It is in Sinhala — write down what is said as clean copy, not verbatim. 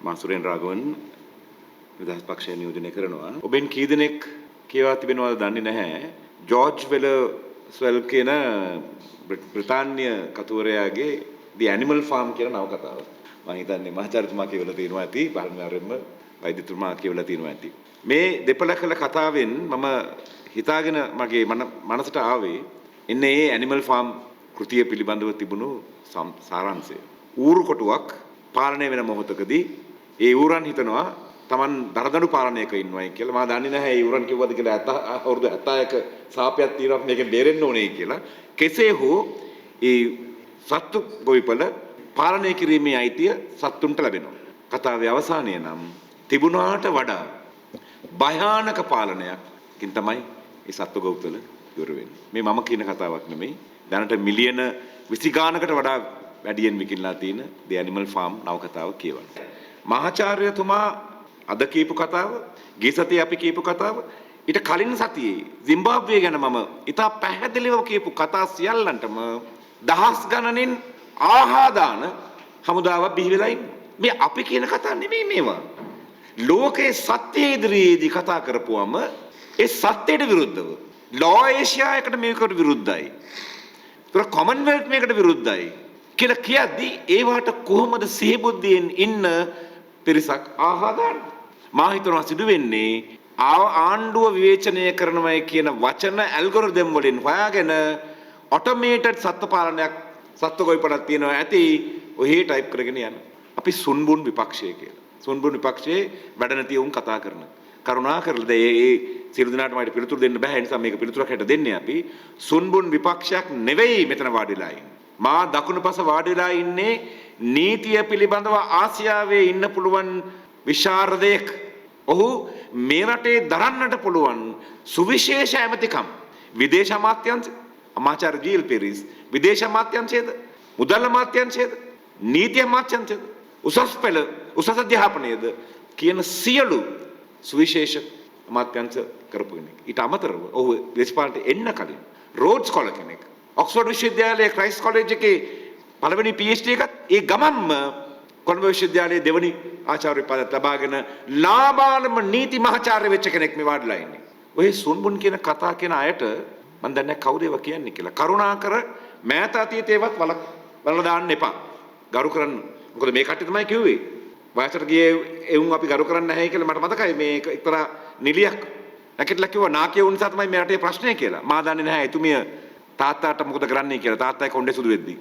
මාසුරෙන් රාගවන් නිදහස් පක්ෂය නියෝජනය කරනවා. ඔබෙන් කී දෙනෙක් කියවා තිබෙනවද දන්නේ නැහැ. ජෝර්ජ් වෙලස්වෙල් කියන බ්‍රිතාන්‍ය කතුවරයාගේ The Animal Farm කියන නවකතාව. මම හිතන්නේ මහාචාර්යතුමා කියවලා තියෙනවා ඇති. පරිණාමයෙන්ම වෛද්‍යතුමා කියවලා තියෙනවා ඇති. මේ දෙපළ කළ කතාවෙන් මම හිතාගෙන මගේ මනසට ආවේ එන්නේ මේ Animal Farm කෘතිය පිළිබඳව තිබුණු සාරාංශය. ඌරු කොටුවක් පාලනය වෙන මොහොතකදී ඒ ඌරන් හිතනවා Taman දරදඬු පාලනයක ඉන්නවයි කියලා. මම දන්නේ නැහැ ඒ ඌරන් කිව්වද කියලා. අවුරුදු 71ක සාපයක් තියෙනවා මේකෙන් බේරෙන්න ඕනේ කියලා. කෙසේ හෝ ඒ සත්තු ගොවිපළ පාලනය කිරීමේ අයිතිය සත්තුන්ට ලැබෙනවා. කතාවේ අවසානය නම් තිබුණාට වඩා භයානක පාලනයකින් තමයි ඒ සත්තු ගොවිපළ ඉවර වෙන්නේ. මේ මම කියන කතාවක් නෙමෙයි. දැනට මිලියන 20 ගානකට වඩා වැඩියෙන් විකිණලා තියෙන The Animal Farm නවකතාව කියවන්න. මහාචාර්යතුමා අද කියපු කතාව, ගිය සතියේ අපි කියපු කතාව, ඊට කලින් සතියේ සිම්බාබ්වේ ගැන මම ඉතා පැහැදිලිව කියපු කතා සියල්ලන්ටම දහස් ගණනින් ආහාදාන හමුදාවක් බිහි වෙලා ඉන්නේ. මේ අපි කියන කතා නෙමෙයි මේවා. ලෝකේ සත්‍ය ඉදිරියේදී කතා කරපුවම ඒ සත්‍යයට විරුද්ධව ලෝ ඒෂියා එකට මේකට විරුද්ධයි. ඒතර කොමන්වෙල්ත් මේකට විරුද්ධයි කියලා කියද්දී ඒවට කොහොමද සිහිබුද්ධියෙන් ඉන්න පිරිසක් ආහාදාන? මා හිතනවා සිදු වෙන්නේ ආණ්ඩුව විවේචනය කරනවායි කියන වචන ඇල්ගොරිතම් වලින් හොයාගෙන ඔටෝමේටඩ් සත්ත්ව පාලනයක් සත්ත්ව ගොවිපළක් තියෙනවා ඇති ඔහේ ටයිප් කරගෙන යන. අපි සුන්බුන් විපක්ෂය කියලා. සුන්බුන් විපක්ෂයේ වැඩ නැති උන් කතා කරන. කරුණා කරලා ඒ සියලු දෙනාට මට පිළිතුරු දෙන්න බෑ. ඒ නිසා මේක පිළිතුරක් හැට දෙන්නේ අපි. සුන්බුන් විපක්ෂයක් නෙවෙයි මෙතන වාඩිලා ඉන්නේ. මා දකුණුපස වාඩිලා ඉන්නේ නීතිය පිළිබඳව ආසියාවේ ඉන්න පුළුවන් විශාරදයෙක්. ඔහු මේ රටේ දරන්නට පුළුවන් සුවිශේෂ ඇමතිකම්. විදේශ අමාත්‍යාංශ අමාත්‍යාචාර්ය ජී.එල්. පෙරිස්, විදේශ අමාත්‍යාංශයේද, මුදල් අමාත්‍යාංශයේද, නීති අමාත්‍යාංශයේද, උසස් පෙළ උසස් අධ්‍යාපනයේද කියන සියලු සුවිශේෂ අමාත්‍යාංශ කරපු කෙනෙක්. ඊට අමතරව ඔහු දේශපාලනයට එන්න කලින් රෝඩ්ස් කොල කෙනෙක්. ඔක්ස්ෆර්ඩ් විශ්වවිද්‍යාලයේ ක්‍රයිස්ට් කොලෙජ් එකේ පළවෙනි PhD එකත් ඒ ගමන්ම කොළඹ විශ්වවිද්‍යාලයේ දෙවනි ආචාර්ය පදවිය ලබාගෙන ලාබාලම නීති මහාචාර්ය වෙච්ච කෙනෙක් මේ වාඩිලා ඉන්නේ. ඔය සුන්බුන් කියන කතා කියන අයට මම දන්නේ නැහැ කවුද ඒවා කියන්නේ කියලා. කරුණාකර මෑත අතීතේවත් වලලා දාන්න එපා. ගරු කරන්න. මොකද මේ කට්ටිය තමයි කිව්වේ. වයසට ගියේ එවුන් අපි ගරු කරන්නේ නැහැ කියලා මට මතකයි. මේ එක්තරා නිලියක් නැකట్లా කිව්වා නාකිය වුණ නිසා තමයි මේ රටේ ප්‍රශ්නේ කියලා. මා දන්නේ නැහැ එතුමිය තාත්තාට මොකද කරන්නේ කියලා. තාත්තයි කොණ්ඩේ සුදු වෙද්දී.